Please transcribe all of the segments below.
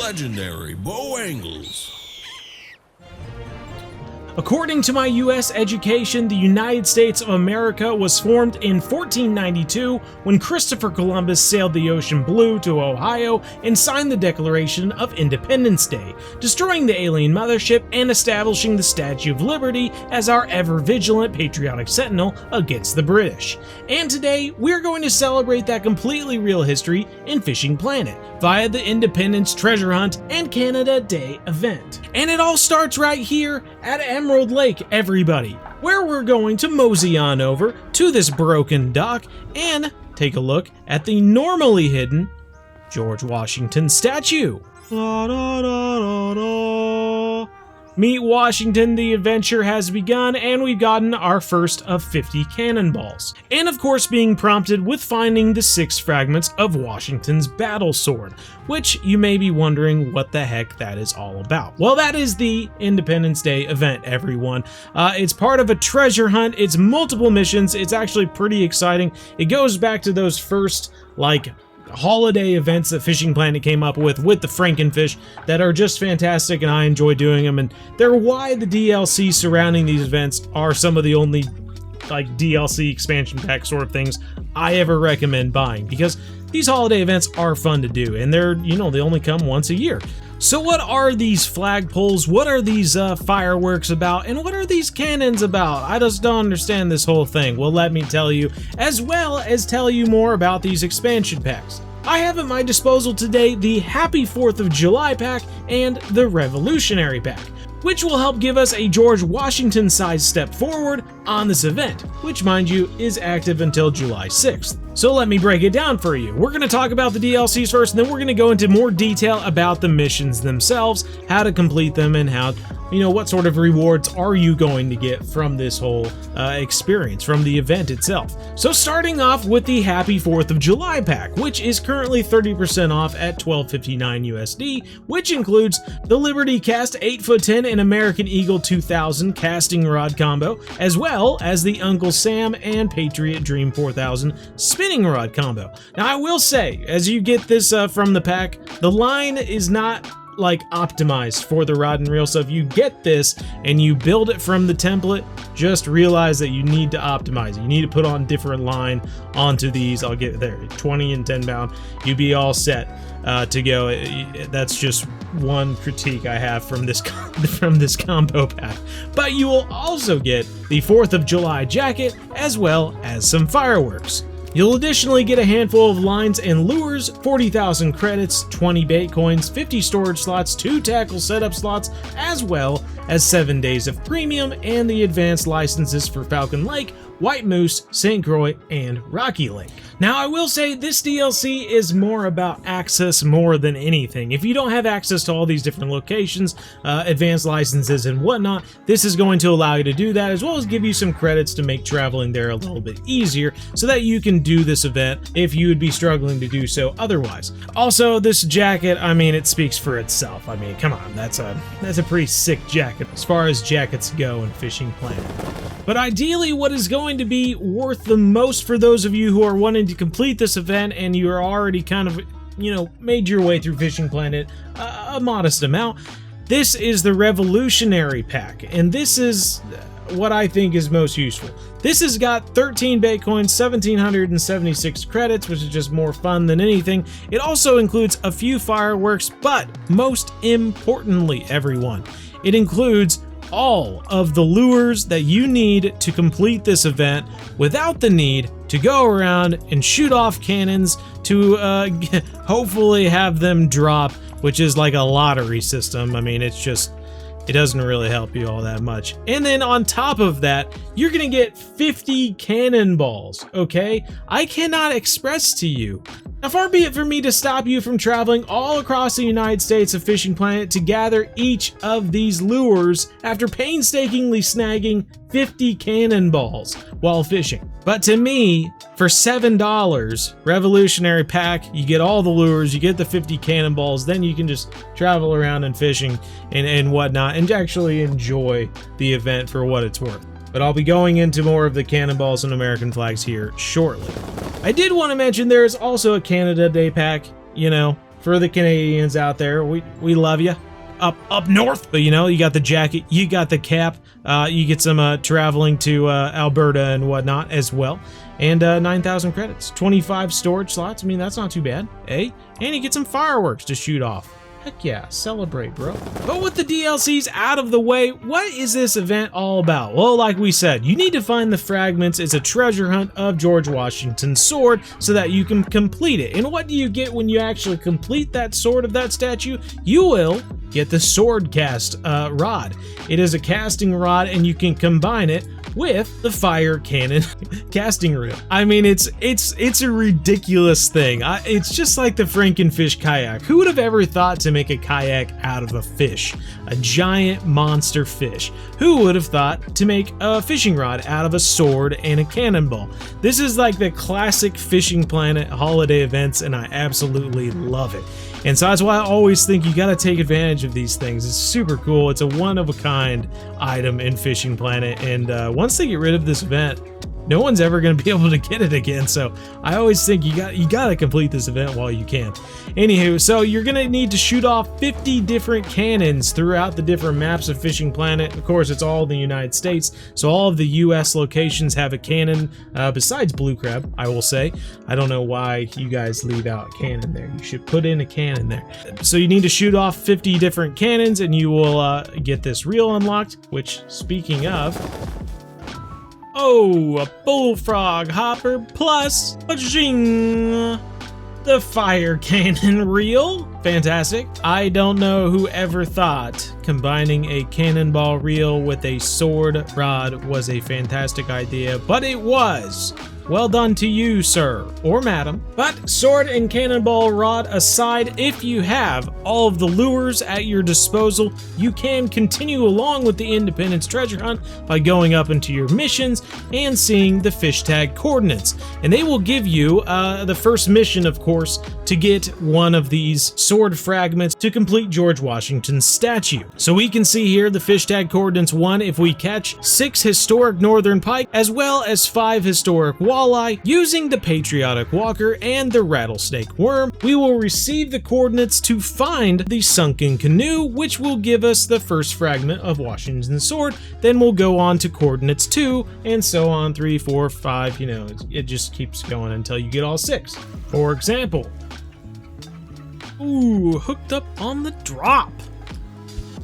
legendary bow angles. According to my US education, the United States of America was formed in 1492 when Christopher Columbus sailed the ocean blue to Ohio and signed the Declaration of Independence Day, destroying the alien mothership and establishing the Statue of Liberty as our ever-vigilant patriotic sentinel against the British. And today, we're going to celebrate that completely real history in Fishing Planet via the Independence Treasure Hunt and Canada Day event. And it all starts right here at Emerald Lake, everybody, where we're going to mosey on over to this broken dock and take a look at the normally hidden George Washington statue. La, da, da, da, da. Meet Washington, the adventure has begun, and we've gotten our first of 50 cannonballs. And of course being prompted with finding the 6 fragments of Washington's battle sword, which you may be wondering what the heck that is all about. Well, that is the Independence Day event, everyone. It's part of a treasure hunt, it's multiple missions, it's actually pretty exciting. It goes back to those first, holiday events that Fishing Planet came up with the Frankenfish that are just fantastic, and I enjoy doing them, and they're why the DLC surrounding these events are some of the only DLC expansion pack sort of things I ever recommend buying, because these holiday events are fun to do, and they're, they only come once a year. So what are these flagpoles? What are these fireworks about? And what are these cannons about? I just don't understand this whole thing. Well, let me tell you, as well as tell you more about these expansion packs. I have at my disposal today the Happy 4th of July pack and the Revolutionary pack, which will help give us a George Washington-sized step forward on this event, which, mind you, is active until July 6th. So let me break it down for you. We're going to talk about the DLCs first, and then we're going to go into more detail about the missions themselves, how to complete them, and how, what sort of rewards are you going to get from this whole experience, from the event itself. So starting off with the Happy 4th of July pack, which is currently 30% off at $12.59 USD, which includes the Liberty Cast 8'10" and American Eagle 2000 casting rod combo, as well as the Uncle Sam and Patriot Dream 4000 spinning rod combo. Now I will say, as you get this from the pack, the line is not optimized for the rod and reel, so if you get this and you build it from the template, just realize that you need to optimize it. You need to put on different line onto these. I'll get there, 20 and 10 pound, you'd be all set to go. That's just one critique I have from this combo pack. But you will also get the 4th of July jacket as well as some fireworks. You'll additionally get a handful of lines and lures, 40,000 credits, 20 bait coins, 50 storage slots, 2 tackle setup slots, as well as 7 days of premium and the advanced licenses for Falcon Lake, White Moose, St. Croix, and Rocky Lake. Now I will say this DLC is more about access more than anything. If you don't have access to all these different locations, advanced licenses and whatnot, this is going to allow you to do that, as well as give you some credits to make traveling there a little bit easier so that you can do this event if you would be struggling to do so otherwise. Also, this jacket, it speaks for itself. Come on, that's a pretty sick jacket as far as jackets go in Fishing Planet. But ideally, what is going to be worth the most for those of you who are wanting to complete this event and you are already kind of, made your way through Fishing Planet a modest amount, this is the Revolutionary pack, and this is what I think is most useful. This has got 13 bait coins, 1,776 credits, which is just more fun than anything. It also includes a few fireworks, but most importantly, everyone, it includes all of the lures that you need to complete this event without the need to go around and shoot off cannons to hopefully have them drop, which is like a lottery system. It doesn't really help you all that much. And then on top of that, you're gonna get 50 cannonballs, okay? I cannot express to you. Now, far be it for me to stop you from traveling all across the United States of Fishing Planet to gather each of these lures after painstakingly snagging 50 cannonballs while fishing. But to me, for $7, Revolutionary pack, you get all the lures, you get the 50 cannonballs, then you can just travel around and fishing and whatnot and actually enjoy the event for what it's worth. But I'll be going into more of the cannonballs and American flags here shortly. I did want to mention there is also a Canada Day pack, for the Canadians out there. We love you. Up north, but you know, you got the jacket, you got the cap, you get some traveling to Alberta and whatnot as well, and 9,000 credits, 25 storage slots. I mean, that's not too bad, eh? And you get some fireworks to shoot off. Heck yeah, celebrate, bro. But with the DLCs out of the way, what is this event all about? Well, like we said, you need to find the fragments. It's a treasure hunt of George Washington's sword so that you can complete it. And what do you get when you actually complete that sword of that statue? You will get the sword cast rod. It is a casting rod, and you can combine it with the fire cannon casting reel. I mean, it's a ridiculous thing. It's just like the Frankenfish kayak. Who would have ever thought to make a kayak out of a fish? A giant monster fish. Who would have thought to make a fishing rod out of a sword and a cannonball? This is like the classic Fishing Planet holiday events, and I absolutely love it. And so that's why I always think you got to take advantage of these things. It's super cool. It's a one-of-a-kind item in Fishing Planet, and once they get rid of this event, no one's ever going to be able to get it again. So I always think you got to complete this event while you can. Anywho, so you're going to need to shoot off 50 different cannons throughout the different maps of Fishing Planet. Of course, it's all in the United States, so all of the US locations have a cannon, besides Blue Crab, I will say. I don't know why you guys leave out cannon there. You should put in a cannon there. So you need to shoot off 50 different cannons, and you will get this reel unlocked, which, speaking of, oh, a bullfrog hopper plus the fire cannon reel. Fantastic. I don't know who ever thought combining a cannonball reel with a sword rod was a fantastic idea, but it was. Well done to you, sir or madam. But sword and cannonball rod aside, if you have all of the lures at your disposal, you can continue along with the Independence treasure hunt by going up into your missions and seeing the fish tag coordinates. And they will give you the first mission, of course, to get one of these sword fragments to complete George Washington's statue. So we can see here the fish tag coordinates 1 if we catch 6 historic northern pike as well as 5 historic walleye using the patriotic walker and the rattlesnake worm. We will receive the coordinates to find the sunken canoe, which will give us the first fragment of Washington's sword. Then we'll go on to coordinates 2 and so on, 3, 4, 5, you know, it just keeps going until you get all 6. For example, ooh, hooked up on the drop.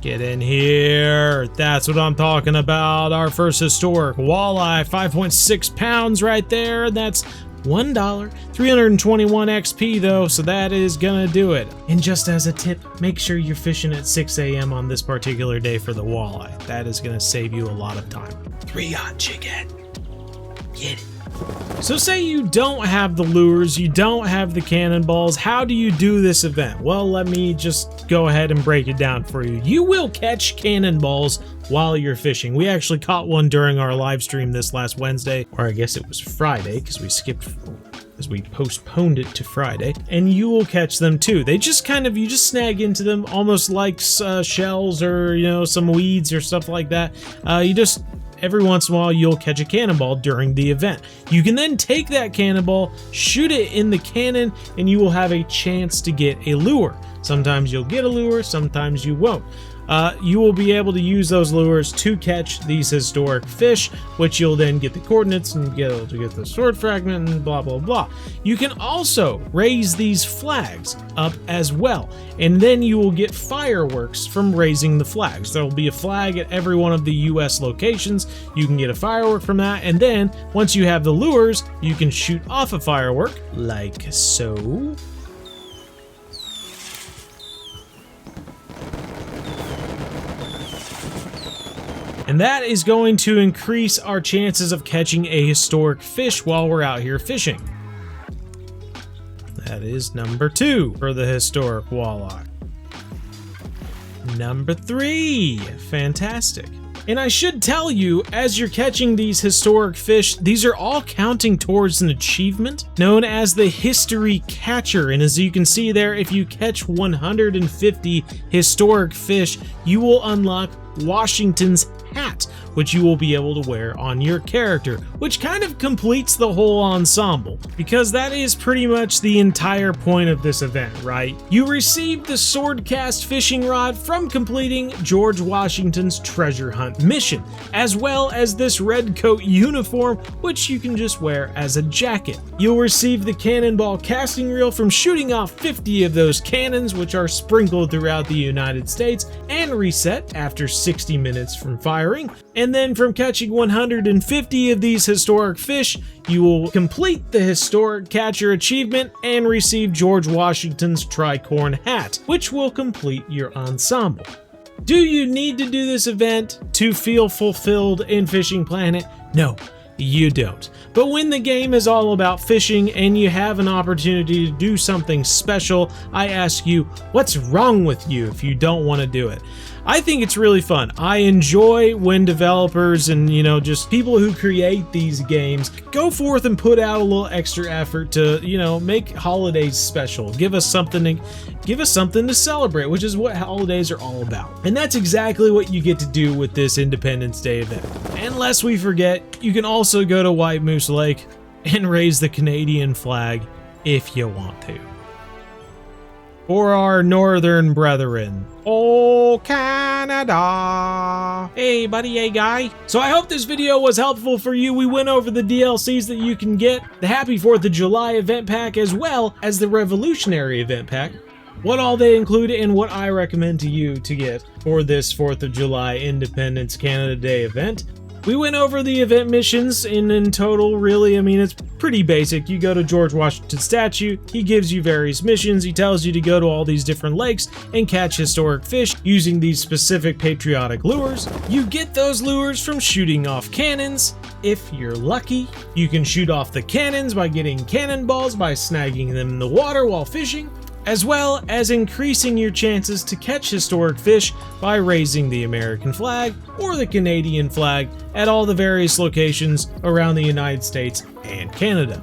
Get in here. That's what I'm talking about. Our first historic walleye, 5.6 pounds right there. That's $1. 321 XP though, so that is gonna do it. And just as a tip, make sure you're fishing at 6 a.m. on this particular day for the walleye. That is gonna save you a lot of time. 3-aught chicken. Get it. So say you don't have the lures, you don't have the cannonballs, how do you do this event? Well, let me just go ahead and break it down for you. You will catch cannonballs while you're fishing. We actually caught one during our live stream this last Wednesday, or I guess it was Friday, because we postponed it to Friday, and you will catch them too. They just you just snag into them almost like shells or, you know, some weeds or stuff like that. Every once in a while, you'll catch a cannonball during the event. You can then take that cannonball, shoot it in the cannon, and you will have a chance to get a lure. Sometimes you'll get a lure, sometimes you won't. You will be able to use those lures to catch these historic fish, which you'll then get the coordinates and get able to get the sword fragment and blah, blah, blah. You can also raise these flags up as well, and then you will get fireworks from raising the flags. There will be a flag at every one of the US locations. You can get a firework from that, and then once you have the lures, you can shoot off a firework like so. And that is going to increase our chances of catching a historic fish while we're out here fishing. That is number 2 for the historic walleye. Number 3, fantastic. And I should tell you, as you're catching these historic fish, these are all counting towards an achievement known as the History Catcher. And as you can see there, if you catch 150 historic fish, you will unlock Washington's hat, which you will be able to wear on your character, which kind of completes the whole ensemble, because that is pretty much the entire point of this event, right? You receive the Swordcast fishing rod from completing George Washington's treasure hunt mission, as well as this red coat uniform, which you can just wear as a jacket. You'll receive the cannonball casting reel from shooting off 50 of those cannons, which are sprinkled throughout the United States and reset after 60 minutes from firing. And then from catching 150 of these historic fish, you will complete the historic catcher achievement and receive George Washington's tricorn hat, which will complete your ensemble. Do you need to do this event to feel fulfilled in Fishing Planet? No, you don't. But when the game is all about fishing and you have an opportunity to do something special, I ask you, what's wrong with you if you don't want to do it? I think it's really fun. I enjoy when developers and, just people who create these games go forth and put out a little extra effort to, make holidays special. Give us something to celebrate, which is what holidays are all about. And that's exactly what you get to do with this Independence Day event. And lest we forget, you can also go to White Moose Lake and raise the Canadian flag if you want to. For our northern brethren, oh Canada! Hey buddy, hey guy. So I hope this video was helpful for you. We went over the DLCs that you can get, the Happy 4th of July event pack, as well as the Revolutionary event pack, what all they include, and what I recommend to you to get for this 4th of July Independence Canada Day event. We went over the event missions in total, really. I mean, it's pretty basic. You go to George Washington statue, he gives you various missions, he tells you to go to all these different lakes and catch historic fish using these specific patriotic lures. You get those lures from shooting off cannons. If you're lucky, you can shoot off the cannons by getting cannonballs by snagging them in the water while fishing, as well as increasing your chances to catch historic fish by raising the American flag or the Canadian flag at all the various locations around the United States and Canada.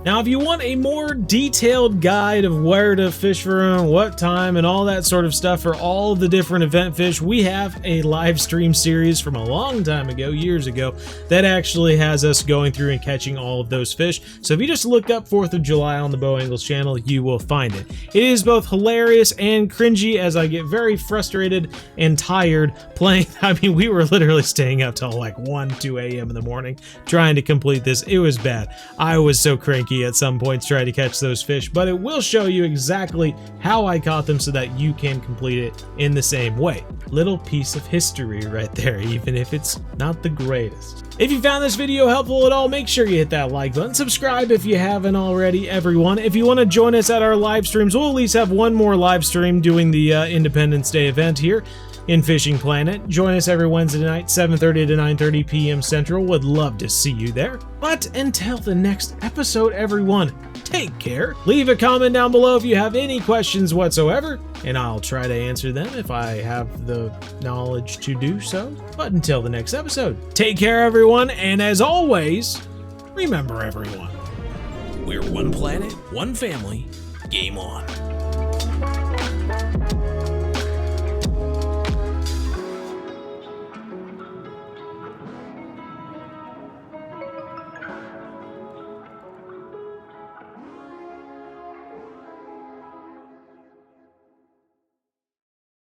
Now, if you want a more detailed guide of where to fish for them, what time, and all that sort of stuff for all of the different event fish, we have a live stream series from a long time ago, years ago, that actually has us going through and catching all of those fish. So if you just look up 4th of July on the Bo Angles channel, you will find it. It is both hilarious and cringy as I get very frustrated and tired playing. I mean, we were literally staying up till like 1, 2 a.m. in the morning trying to complete this. It was bad. I was so cranky at some points trying to catch those fish, but it will show you exactly how I caught them so that you can complete it in the same way. Little piece of history right there, even if it's not the greatest. If you found this video helpful at all, make sure you hit that like button. Subscribe if you haven't already, everyone. If you want to join us at our live streams, we'll at least have one more live stream doing the Independence Day event here in Fishing Planet. Join us every Wednesday night, 7:30 to 9:30 p.m. Central. Would love to see you there. But until the next episode, everyone, take care. Leave a comment down below if you have any questions whatsoever, and I'll try to answer them if I have the knowledge to do so. But until the next episode, take care, everyone, and as always, remember, everyone, We're one planet, one family. Game on.